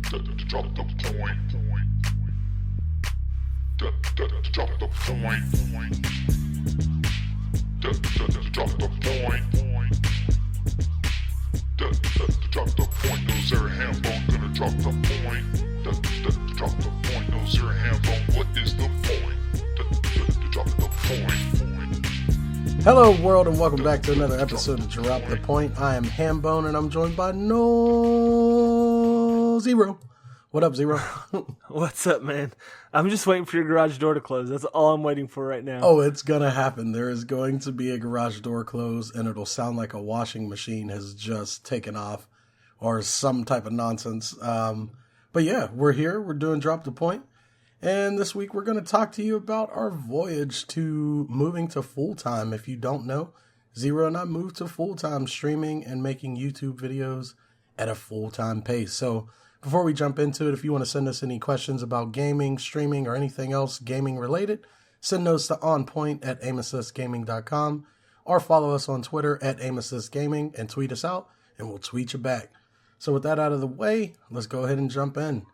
Drop the point. Drop the point. Drop the point. Drop the point. Nolxero and Hambone gonna drop the point. Drop the point. Nolxero and Hambone. What is the point? Drop the point. Hello, world, and welcome back to another episode of Drop the Point. I am Hambone, and I'm joined by Nolxero. What up, Zero? What's up, man? I'm just waiting for your garage door to close. That's all I'm waiting for right now. Oh, it's gonna happen. There is going to be a garage door close, and it'll sound like a washing machine has just taken off, or some type of nonsense. But yeah, we're here. We're doing Drop the Point. And this week we're going to talk to you about our voyage to moving to full-time. If you don't know, Zero and I moved to full-time streaming and making YouTube videos at a full-time pace. So before we jump into it, if you want to send us any questions about gaming, streaming, or anything else gaming related, send those to onpoint@aimassistgaming.com or follow us on Twitter at aimassistgaming and tweet us out and we'll tweet you back. So with that out of the way, let's go ahead and jump in.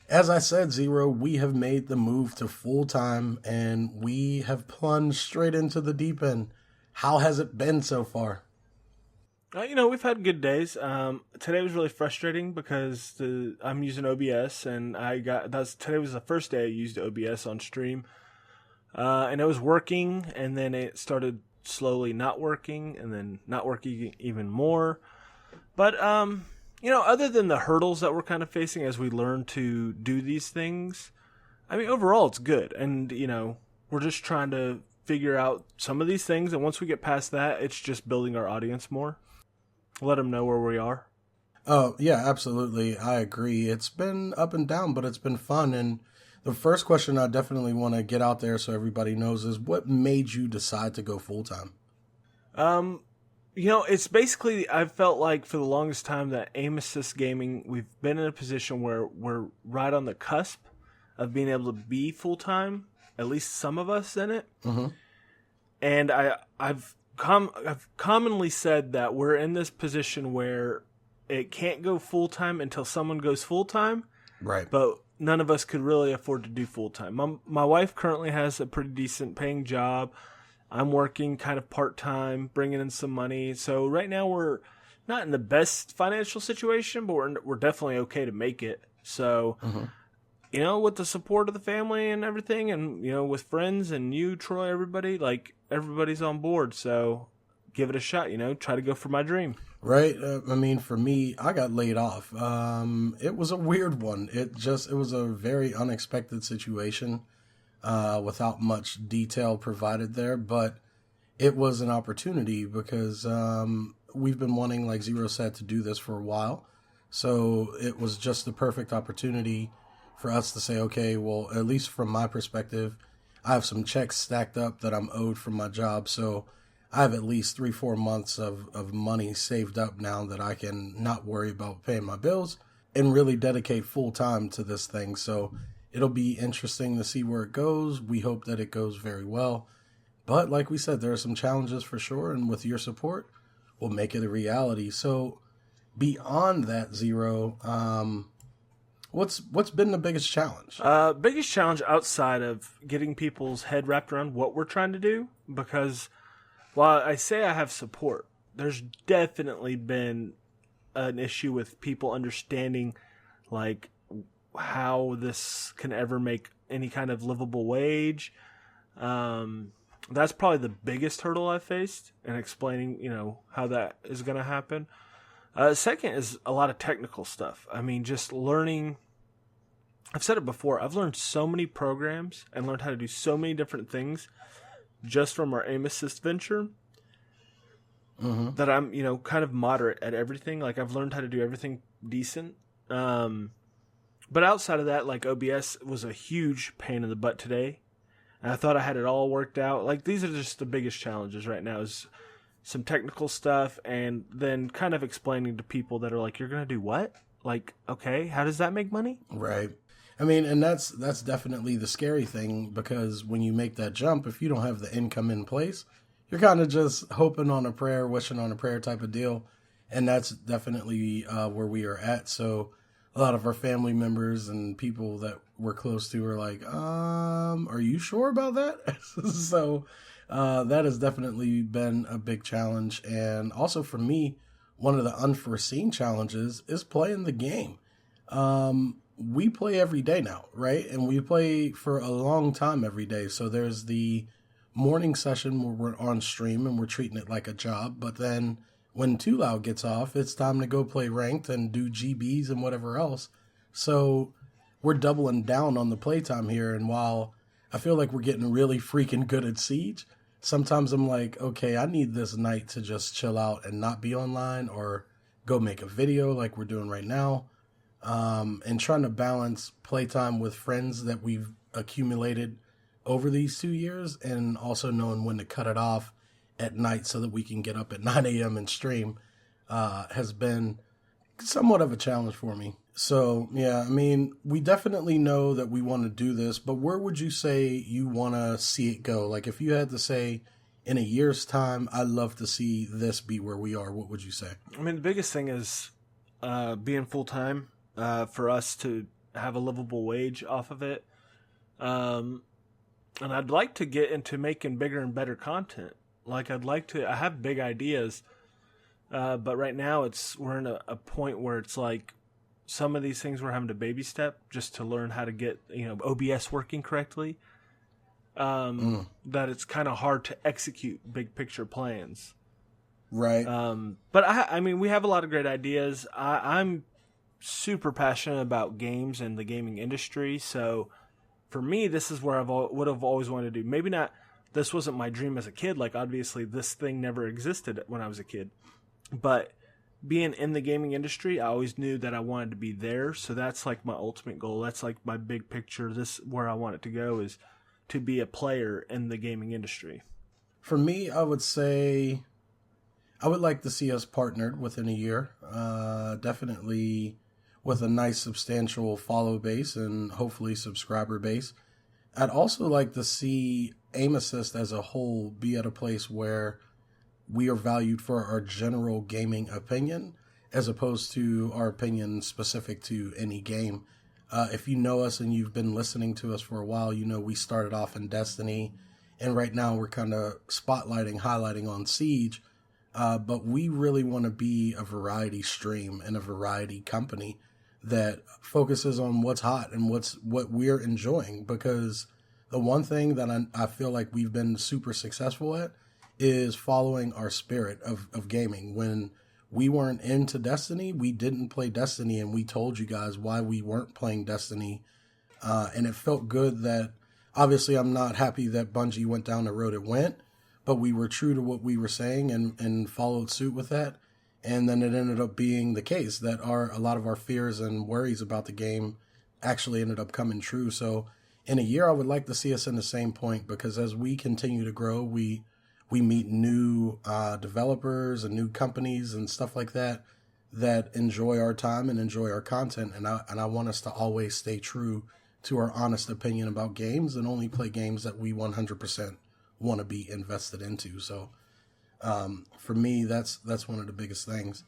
As I said, Zero, we have made the move to full-time, and we have plunged straight into the deep end. How has it been so far? We've had good days. Today was really frustrating because I'm using OBS, and today was the first day I used OBS on stream, and it was working, and then it started slowly not working, and then not working even more. But other than the hurdles that we're kind of facing as we learn to do these things, overall it's good. And, we're just trying to figure out some of these things. And once we get past that, it's just building our audience more. Let them know where we are. Oh, yeah, absolutely. I agree. It's been up and down, but it's been fun. And the first question I definitely want to get out there so everybody knows is, what made you decide to go full-time? It's basically, I've felt like for the longest time that aim assist gaming, we've been in a position where we're right on the cusp of being able to be full-time, at least some of us in it. Mm-hmm. And I've commonly said that we're in this position where it can't go full-time until someone goes full-time. Right. But none of us could really afford to do full-time. My wife currently has a pretty decent paying job. I'm working kind of part-time, bringing in some money. So right now we're not in the best financial situation, but we're definitely okay to make it. So, with the support of the family and everything, and, with friends and you, Troy, everybody's on board. So give it a shot, try to go for my dream. Right. For me, I got laid off. It was a weird one. It was a very unexpected situation. Without much detail provided there, but it was an opportunity because we've been wanting, like Zero said, to do this for a while. So it was just the perfect opportunity for us to say, okay, well, at least from my perspective, I have some checks stacked up that I'm owed from my job. So I have at least 3-4 months of money saved up now that I can not worry about paying my bills and really dedicate full time to this thing. So it'll be interesting to see where it goes. We hope that it goes very well. But like we said, there are some challenges for sure. And with your support, we'll make it a reality. So beyond that, Zero, what's been the biggest challenge? Biggest challenge outside of getting people's head wrapped around what we're trying to do. Because while I say I have support, there's definitely been an issue with people understanding, how this can ever make any kind of livable wage. That's probably the biggest hurdle I've faced in explaining, how that is going to happen. Second is a lot of technical stuff. Just learning. I've said it before. I've learned so many programs and learned how to do so many different things just from our aim assist venture that I'm, kind of moderate at everything. I've learned how to do everything decent. But outside of that, OBS was a huge pain in the butt today. And I thought I had it all worked out. These are just the biggest challenges right now, is some technical stuff and then kind of explaining to people that are like, you're going to do what? Okay, how does that make money? Right. And that's definitely the scary thing, because when you make that jump, if you don't have the income in place, you're kind of just hoping on a prayer, wishing on a prayer type of deal. And that's definitely where we are at. So a lot of our family members and people that we're close to are like, are you sure about that? So that has definitely been a big challenge. And also for me, one of the unforeseen challenges is playing the game. We play every day now, right? And we play for a long time every day. So there's the morning session where we're on stream and we're treating it like a job. But then when Too Loud gets off, it's time to go play ranked and do GBs and whatever else. So we're doubling down on the playtime here. And while I feel like we're getting really freaking good at Siege, sometimes I'm like, okay, I need this night to just chill out and not be online or go make a video like we're doing right now. And trying to balance playtime with friends that we've accumulated over these 2 years and also knowing when to cut it off at night so that we can get up at 9 a.m. and stream has been somewhat of a challenge for me. So, yeah, I mean, we definitely know that we want to do this, but where would you say you want to see it go? Like, if you had to say, in a year's time, I'd love to see this be where we are, what would you say? I mean, the biggest thing is being full-time for us to have a livable wage off of it. And I'd like to get into making bigger and better content. Like, I have big ideas, but right now we're in a point where it's like, some of these things we're having to baby step just to learn how to get, OBS working correctly. That it's kind of hard to execute big picture plans. Right. But I mean, we have a lot of great ideas. I'm super passionate about games and the gaming industry. So for me, this is where would have always wanted to do. Maybe not, this wasn't my dream as a kid. Like, obviously this thing never existed when I was a kid, but being in the gaming industry, I always knew that I wanted to be there. So that's like my ultimate goal. That's like my big picture. This, where I want it to go, is to be a player in the gaming industry. For me, I would say I would like to see us partnered within a year. Definitely with a nice substantial follow base and hopefully subscriber base. I'd also like to see Aim Assist as a whole be at a place where we are valued for our general gaming opinion as opposed to our opinion specific to any game. If you know us and you've been listening to us for a while, you know we started off in Destiny, and right now we're kind of highlighting on Siege, but we really want to be a variety stream and a variety company that focuses on what's hot and what we're enjoying, because the one thing that I feel like we've been super successful at is following our spirit of gaming. When we weren't into Destiny, we didn't play Destiny, and we told you guys why we weren't playing Destiny. And it felt good that, obviously I'm not happy that Bungie went down the road it went, but we were true to what we were saying and followed suit with that. And then it ended up being the case that a lot of our fears and worries about the game actually ended up coming true. So in a year, I would like to see us in the same point, because as we continue to grow, we meet new developers and new companies and stuff like that enjoy our time and enjoy our content. And I want us to always stay true to our honest opinion about games and only play games that we 100% want to be invested into. So for me, that's one of the biggest things.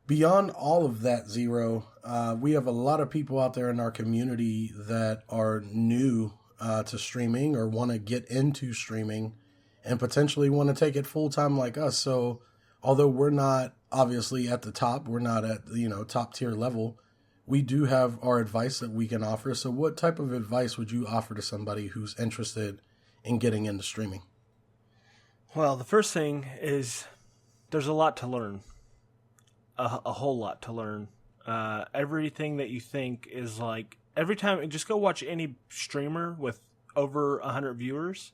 Beyond all of that, Zero, we have a lot of people out there in our community that are new to streaming or want to get into streaming and potentially want to take it full time like us. So although we're not obviously at the top, we're not at, top tier level, we do have our advice that we can offer. So what type of advice would you offer to somebody who's interested in getting into streaming? Well, the first thing is there's a lot to learn, a whole lot to learn. Everything that you think is like, every time, just go watch any streamer with over 100 viewers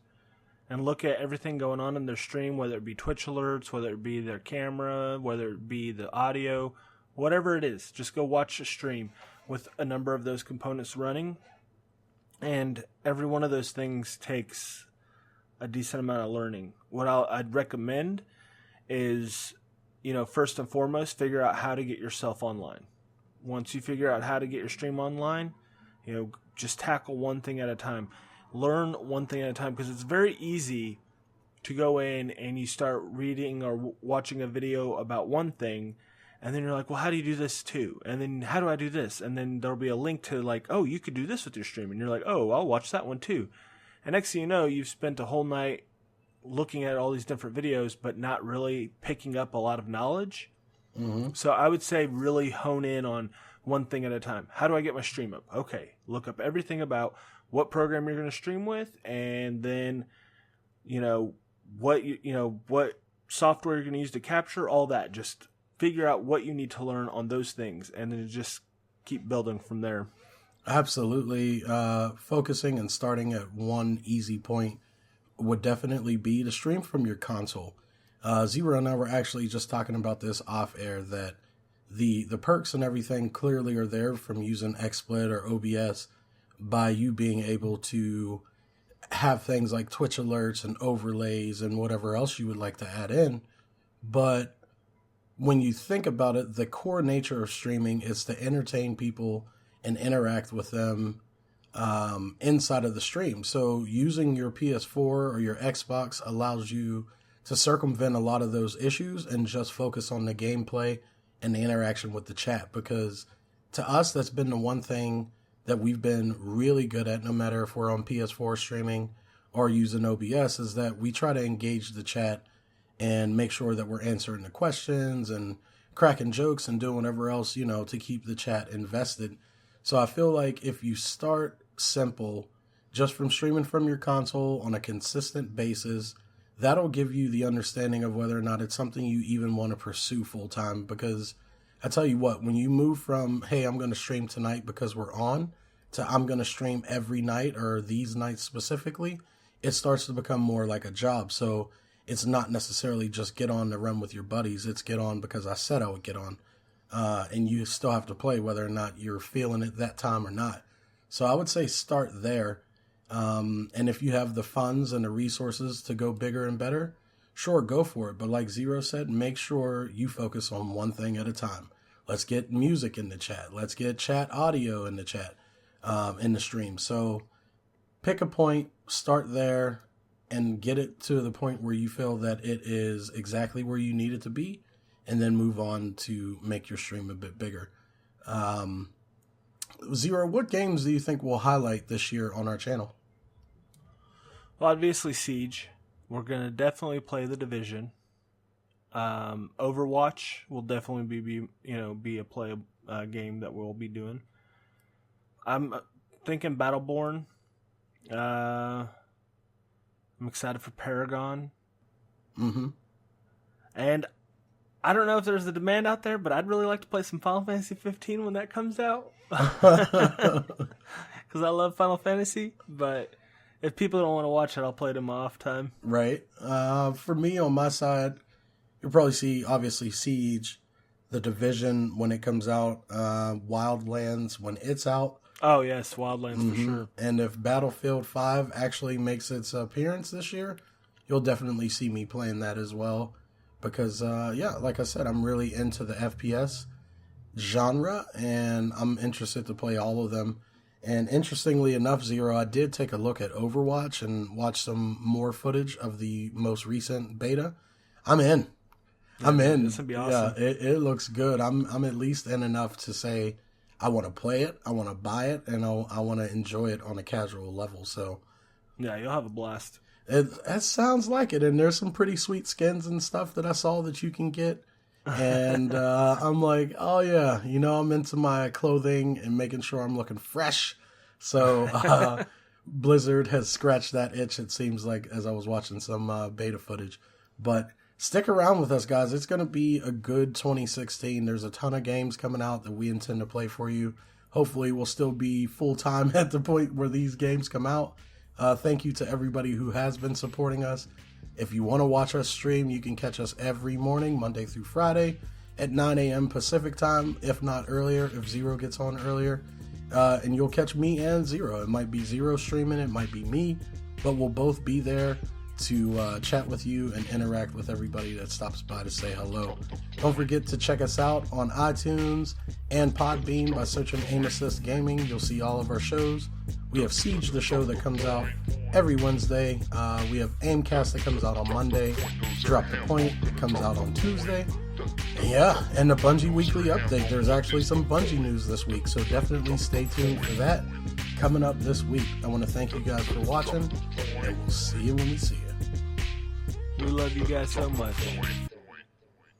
and look at everything going on in their stream, whether it be Twitch alerts, whether it be their camera, whether it be the audio, whatever it is. Just go watch a stream with a number of those components running, and every one of those things takes a decent amount of learning. What I'd recommend is, first and foremost, figure out how to get yourself online. Once you figure out how to get your stream online, just tackle one thing at a time. Learn one thing at a time, because it's very easy to go in and you start reading or watching a video about one thing, And then you're like, well, how do you do this too? And then how do I do this? And then there'll be a link to like, oh, you could do this with your stream. And you're like, oh, I'll watch that one too. And next thing you know, you've spent a whole night looking at all these different videos, but not really picking up a lot of knowledge. Mm-hmm. So I would say really hone in on one thing at a time. How do I get my stream up? Okay, look up everything about what program you're going to stream with, and then, what software you're going to use to capture, all that. Just figure out what you need to learn on those things, and then just keep building from there. Absolutely. Focusing and starting at one easy point would definitely be to stream from your console. Zero and I were actually just talking about this off air, that the perks and everything clearly are there from using XSplit or OBS by you being able to have things like Twitch alerts and overlays and whatever else you would like to add in. But when you think about it, the core nature of streaming is to entertain people and interact with them inside of the stream. So using your PS4 or your Xbox allows you to circumvent a lot of those issues and just focus on the gameplay and the interaction with the chat. Because to us, that's been the one thing that we've been really good at, no matter if we're on PS4 streaming or using OBS, is that we try to engage the chat and make sure that we're answering the questions and cracking jokes and doing whatever else, to keep the chat invested. So I feel like if you start simple, just from streaming from your console on a consistent basis, that'll give you the understanding of whether or not it's something you even want to pursue full time. Because I tell you what, when you move from, hey, I'm going to stream tonight because we're on, to I'm going to stream every night or these nights specifically, it starts to become more like a job. So it's not necessarily just get on to run with your buddies. It's get on because I said I would get on. And you still have to play whether or not you're feeling it that time or not. So I would say start there. And if you have the funds and the resources to go bigger and better, sure, go for it. But like Zero said, make sure you focus on one thing at a time. Let's get music in the chat. Let's get chat audio in the chat, in the stream. So pick a point, start there, and get it to the point where you feel that it is exactly where you need it to be, and then move on to make your stream a bit bigger. Zero, what games do you think we'll highlight this year on our channel? Well, obviously Siege. We're going to definitely play The Division. Overwatch will definitely be a play game that we'll be doing. I'm thinking Battleborn. I'm excited for Paragon. Mm-hmm. And I don't know if there's a demand out there, but I'd really like to play some Final Fantasy 15 when that comes out. Because I love Final Fantasy, but if people don't want to watch it, I'll play it in my off time. Right. For me, on my side, you'll probably see, obviously, Siege, The Division when it comes out, Wildlands when it's out. Oh, yes, Wildlands for sure. And if Battlefield 5 actually makes its appearance this year, you'll definitely see me playing that as well. Because, like I said, I'm really into the FPS genre, and I'm interested to play all of them. And interestingly enough, Zero, I did take a look at Overwatch and watch some more footage of the most recent beta. I'm in. Yeah, I'm in. This would be awesome. Yeah, it looks good. I'm at least in enough to say I want to play it, I want to buy it, and I want to enjoy it on a casual level. So yeah, you'll have a blast. It sounds like it, and there's some pretty sweet skins and stuff that I saw that you can get. And I'm like, oh yeah, I'm into my clothing and making sure I'm looking fresh. So Blizzard has scratched that itch, it seems like, as I was watching some beta footage. But stick around with us, guys. It's going to be a good 2016. There's a ton of games coming out that we intend to play for you. Hopefully we'll still be full-time at the point where these games come out. Thank you to everybody who has been supporting us. If you want to watch us stream, you can catch us every morning, Monday through Friday, at 9 a.m. Pacific time, if not earlier, if Zero gets on earlier. And you'll catch me and Zero. It might be Zero streaming, it might be me, but we'll both be there to chat with you and interact with everybody that stops by to say hello. Don't forget to check us out on iTunes and Podbean by searching Aim Assist Gaming. You'll see all of our shows. We have Siege, the show that comes out every Wednesday. We have Aimcast that comes out on Monday. Drop the Point that comes out on Tuesday. Yeah, and the Bungie Weekly Update. There's actually some Bungie news this week, so definitely stay tuned for that coming up this week. I want to thank you guys for watching, and we'll see you when we see you. We love you guys so much.